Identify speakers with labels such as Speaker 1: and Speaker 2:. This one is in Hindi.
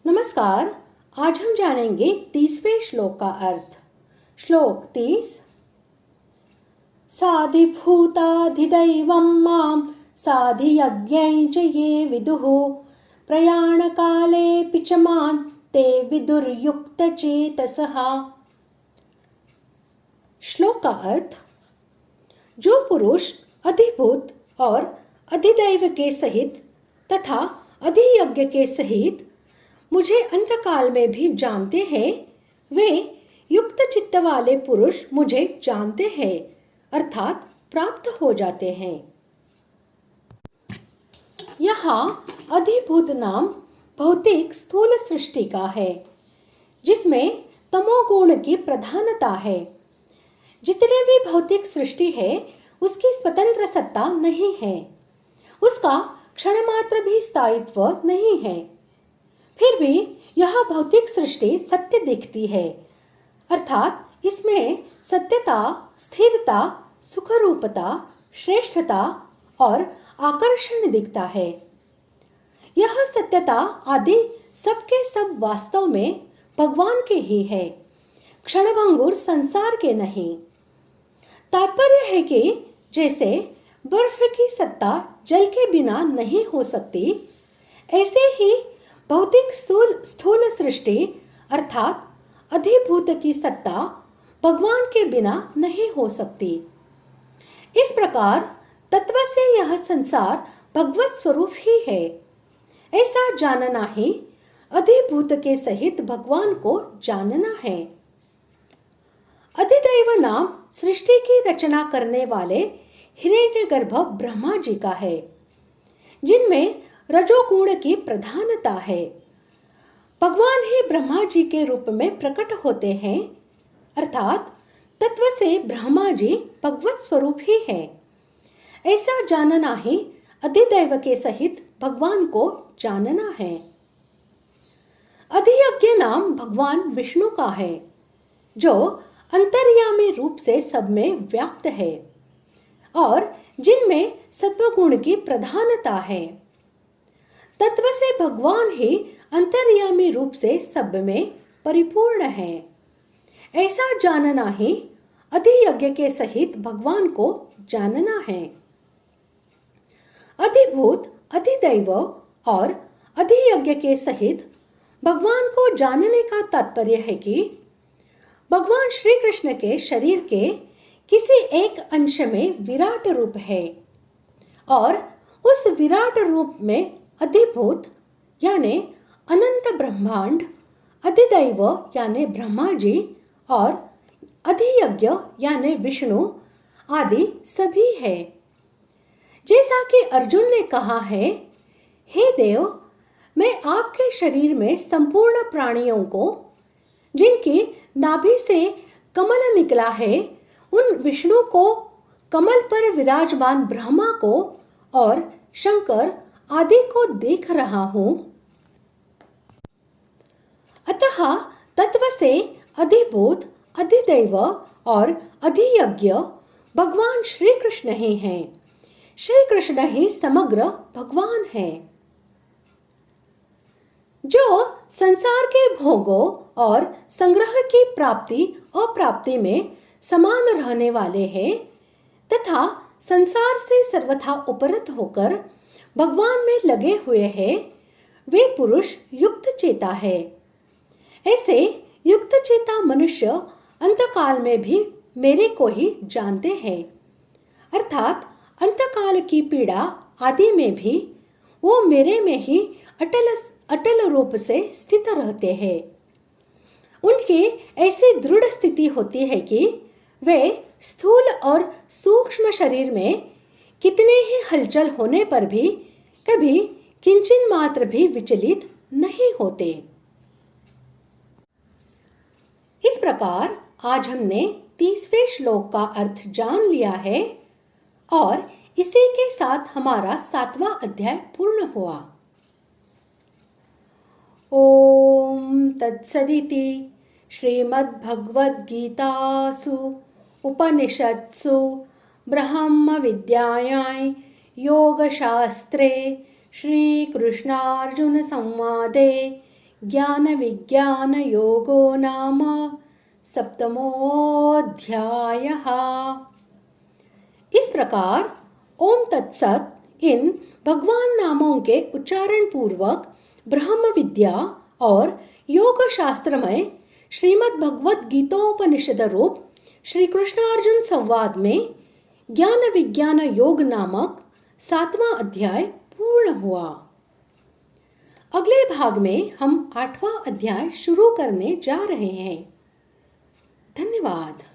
Speaker 1: नमस्कार। आज हम जानेंगे 30वें श्लोक का अर्थ। श्लोक 30। साधिभूताधिदैवं मां साधियज्ञं च ये विदुः प्रयाणकालेऽपि च मां ते विदुर्युक्तचेतसः। श्लोक का अर्थ। जो पुरुष अधिभूत और अधिदैव के सहित तथा अधियज्ञ के सहित मुझे अंतकाल में भी जानते हैं, वे युक्त चित्त वाले पुरुष मुझे जानते हैं अर्थात प्राप्त हो जाते हैं। यहाँ अधिभूत नाम भौतिक स्थूल सृष्टि का है, जिसमें तमोगुण की प्रधानता है। जितने भी भौतिक सृष्टि है, उसकी स्वतंत्र सत्ता नहीं है, उसका क्षण मात्र भी स्थायित्व नहीं है। फिर भी यह भौतिक सृष्टि सत्य दिखती है, अर्थात इसमें सत्यता, स्थिरता, सुखरूपता, श्रेष्ठता और आकर्षण दिखता है। यह सत्यता आदि सबके सब वास्तव में भगवान के ही है, क्षणभंगुर संसार के नहीं। तात्पर्य है कि जैसे बर्फ की सत्ता जल के बिना नहीं हो सकती, ऐसे ही भौतिक स्थूल सृष्टि अर्थात अधिभूत की सत्ता भगवान के बिना नहीं हो सकती। इस प्रकार तत्व से यह संसार भगवत स्वरूप ही है, ऐसा जानना ही अधिभूत के सहित भगवान को जानना है। अधिदैव नाम सृष्टि की रचना करने वाले हिरण्यगर्भ ब्रह्मा जी का है, जिनमें रजोगुण की प्रधानता है। भगवान ही ब्रह्मा जी के रूप में प्रकट होते हैं, अर्थात तत्व से ब्रह्मा जी भगवत स्वरूप ही है। ऐसा जानना ही अधिदैव के सहित भगवान को जानना है। अधियज्ञ नाम भगवान विष्णु का है, जो अंतर्यामी रूप से सब में व्याप्त है और जिनमें सत्वगुण की प्रधानता है। तत्व से भगवान ही अंतर्यामी रूप से सब में परिपूर्ण है। ऐसा जानना ही अधियज्ञ के सहित भगवान को जानना है। अधिभूत, अधिदैव और अधियज्ञ के सहित भगवान को जानने का तात्पर्य है कि भगवान श्री कृष्ण के शरीर के किसी एक अंश में विराट रूप है और उस विराट रूप में अधिभूत यानी अनंत ब्रह्मांड, अधिदैव यानी ब्रह्मा जी और अधियज्ञ यानी विष्णु आदि सभी है। जैसा कि अर्जुन ने कहा है, हे देव, मैं आपके शरीर में संपूर्ण प्राणियों को, जिनकी नाभि से कमल निकला है, उन विष्णु को, कमल पर विराजमान ब्रह्मा को और शंकर आदि को देख रहा हूं। अतः तत्व से अधिभूत, अधिदैव और अधियज्ञ भगवान श्री कृष्ण ही हैं। श्री कृष्ण ही समग्र भगवान हैं। जो संसार के भोगों और संग्रह की प्राप्ति अप्राप्ति में समान रहने वाले हैं तथा संसार से सर्वथा उपरत होकर भगवान में लगे हुए हैं, वे पुरुष युक्त चेता है। ऐसे युक्त चेता मनुष्य अंतकाल में भी मेरे को ही जानते हैं, अर्थात अंतकाल की पीड़ा आदि में भी वो मेरे में ही अटल रूप से स्थित रहते हैं। उनकी ऐसी दृढ़ स्थिति होती है कि वे स्थूल और सूक्ष्म शरीर में कितने ही हलचल होने पर भी कभी किंचन मात्र भी विचलित नहीं होते। इस प्रकार आज हमने 30वें श्लोक का अर्थ जान लिया है और इसी के साथ हमारा 7वां अध्याय पूर्ण हुआ। ओम तत्सदिति श्रीमद्भगवद्गीतासु उपनिषत्सु ब्रह्म विद्यायां योगशास्त्रे श्रीकृष्णार्जुन संवादे ज्ञान विज्ञान योगो नाम सप्तमोऽध्यायः। इस प्रकार ओम तत्सत इन भगवान नामों के उच्चारण पूर्वक ब्रह्म विद्या और योग शास्त्र में श्रीमद् भगवत गीतोपनिषद रूप श्री कृष्णार्जुन संवाद में ज्ञान विज्ञान योग नामक 7वां अध्याय पूर्ण हुआ। अगले भाग में हम 8वां अध्याय शुरू करने जा रहे हैं। धन्यवाद।